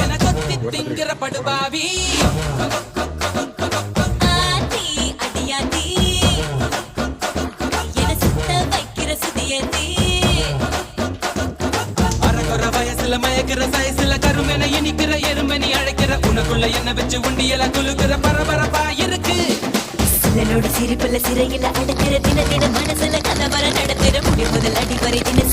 என கொத்தி திங்கிற படுபாவி ஆத்தி அடியாத்தி என சுத்த வைக்கிற சுதியத்தி அறகுற வயசுல மயக்கிற சயசுல கருமென இனிக்கிற எருமனி அழைக்கிற உனக்குள்ள என்ன வச்சு உண்டியல குலுக்கிற பரபரப்பா இருக்கு சிலனோட சிரிப்புல சிறையில அடைக்கிற தின தின மனசுல கலவர நடத்துற முடி முதல் அடிவரை தின